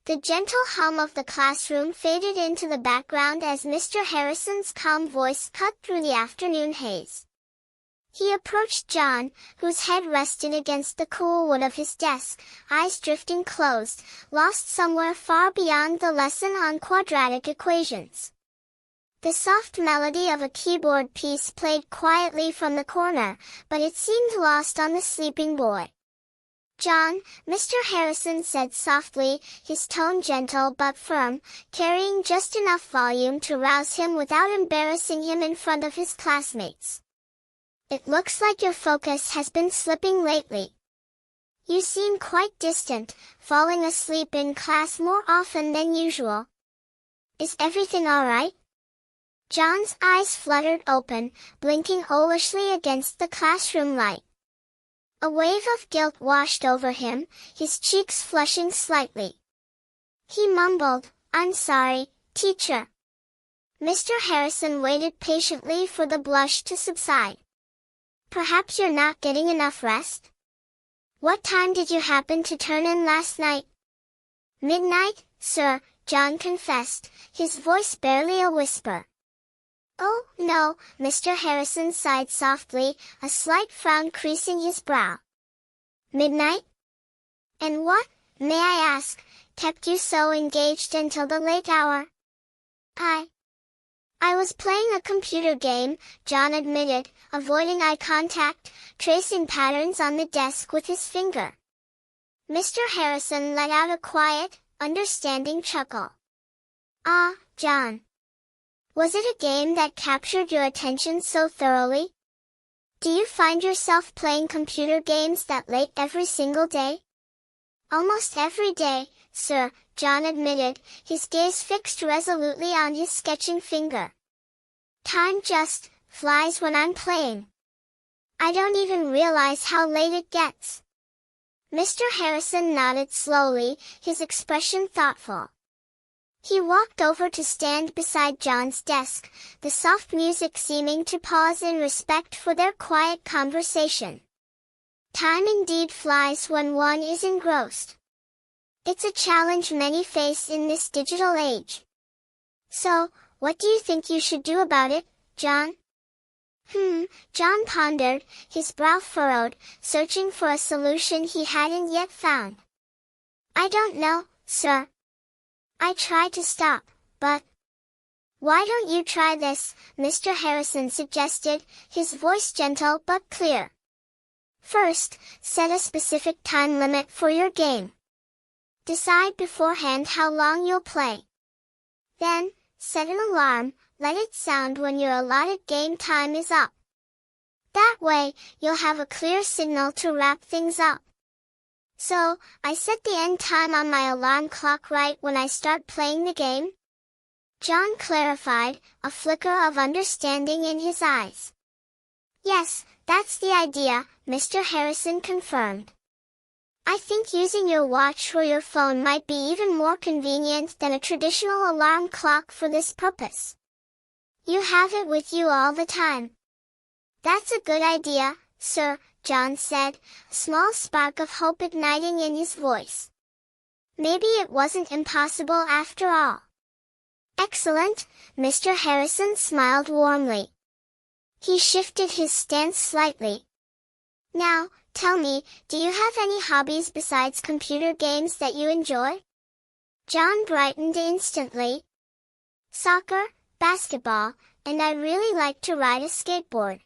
The gentle hum of the classroom faded into the background as Mr. Harrison's calm voice cut through the afternoon haze. He approached John, whose head rested against the cool wood of his desk, eyes drifting closed, lost somewhere far beyond the lesson on quadratic equations. The soft melody of a keyboard piece played quietly from the corner, but it seemed lost on the sleeping boy. "John," Mr. Harrison said softly, his tone gentle but firm, carrying just enough volume to rouse him without embarrassing him in front of his classmates. "It looks like your focus has been slipping lately. You seem quite distant, falling asleep in class more often than usual. Is everything all right?" John's eyes fluttered open, blinking owlishly against the classroom light. A wave of guilt washed over him, his cheeks flushing slightly. He mumbled, "I'm sorry, teacher." Mr. Harrison waited patiently for the blush to subside. "Perhaps you're not getting enough rest? What time did you happen to turn in last night?" "Midnight, sir," John confessed, his voice barely a whisper. "Oh, no," Mr. Harrison sighed softly, a slight frown creasing his brow. "Midnight? And what, may I ask, kept you so engaged until the late hour?" I was playing a computer game," John admitted, avoiding eye contact, tracing patterns on the desk with his finger. Mr. Harrison let out a quiet, understanding chuckle. "Ah, John. Was it a game that captured your attention so thoroughly? Do you find yourself playing computer games that late every single day?" "Almost every day, sir," John admitted, his gaze fixed resolutely on his sketching finger. "Time just flies when I'm playing. I don't even realize how late it gets." Mr. Harrison nodded slowly, his expression thoughtful. He walked over to stand beside John's desk, the soft music seeming to pause in respect for their quiet conversation. Time indeed flies when one is engrossed. It's a challenge many face in this digital age. "So, what do you think you should do about it, John?" John pondered, his brow furrowed, searching for a solution he hadn't yet found. "I don't know, sir. I try to stop, but—" "Why don't you try this?" Mr. Harrison suggested, his voice gentle but clear. "First, set a specific time limit for your game. Decide beforehand how long you'll play. Then, set an alarm, let it sound when your allotted game time is up. That way, you'll have a clear signal to wrap things up. So, I set the end time on my alarm clock right when I start playing the game?" John clarified, a flicker of understanding in his eyes. "Yes, that's the idea," Mr. Harrison confirmed. "I think using your watch or your phone might be even more convenient than a traditional alarm clock for this purpose. You have it with you all the time." "That's a good idea, sir," John said, a small spark of hope igniting in his voice. Maybe it wasn't impossible after all. "Excellent," Mr. Harrison smiled warmly. He shifted his stance slightly. "Now, tell me, do you have any hobbies besides computer games that you enjoy?" John brightened instantly. "Soccer, basketball, and I really like to ride a skateboard."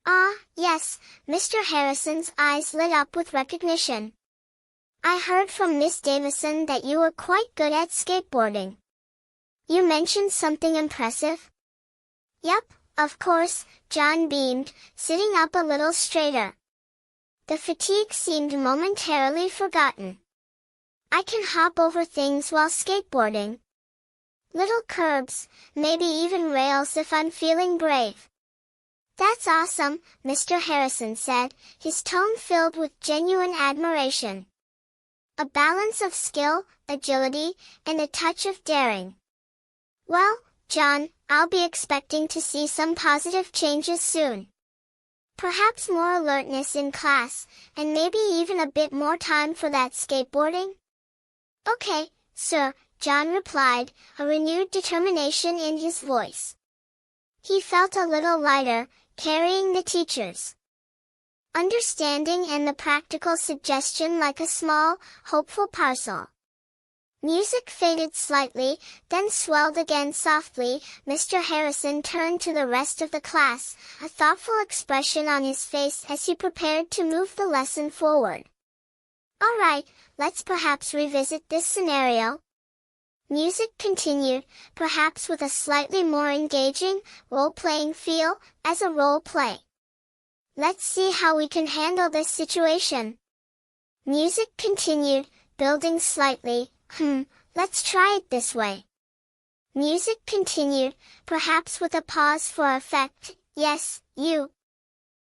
"Ah, yes," Mr. Harrison's eyes lit up with recognition. "I heard from Miss Davison that you were quite good at skateboarding. You mentioned something impressive?" "Yep, of course," John beamed, sitting up a little straighter. The fatigue seemed momentarily forgotten. "I can hop over things while skateboarding. Little curbs, maybe even rails if I'm feeling brave." "That's awesome," Mr. Harrison said, his tone filled with genuine admiration. "A balance of skill, agility, and a touch of daring. Well, John, I'll be expecting to see some positive changes soon. Perhaps more alertness in class, and maybe even a bit more time for that skateboarding?" "Okay, "Sir," John replied, a renewed determination in his voice. He felt a little lighter, carrying the teacher's understanding and the practical suggestion like a small, hopeful parcel. Music faded slightly, then swelled again softly. Mr. Harrison turned to the rest of the class, a thoughtful expression on his face as he prepared to move the lesson forward. "All right, let's perhaps revisit this scenario." Music continued, perhaps with a slightly more engaging, role-playing feel, as a role play. "Let's see how we can handle this situation." Music continued, building slightly. Let's try it this way." Music continued, perhaps with a pause for effect. "Yes, you,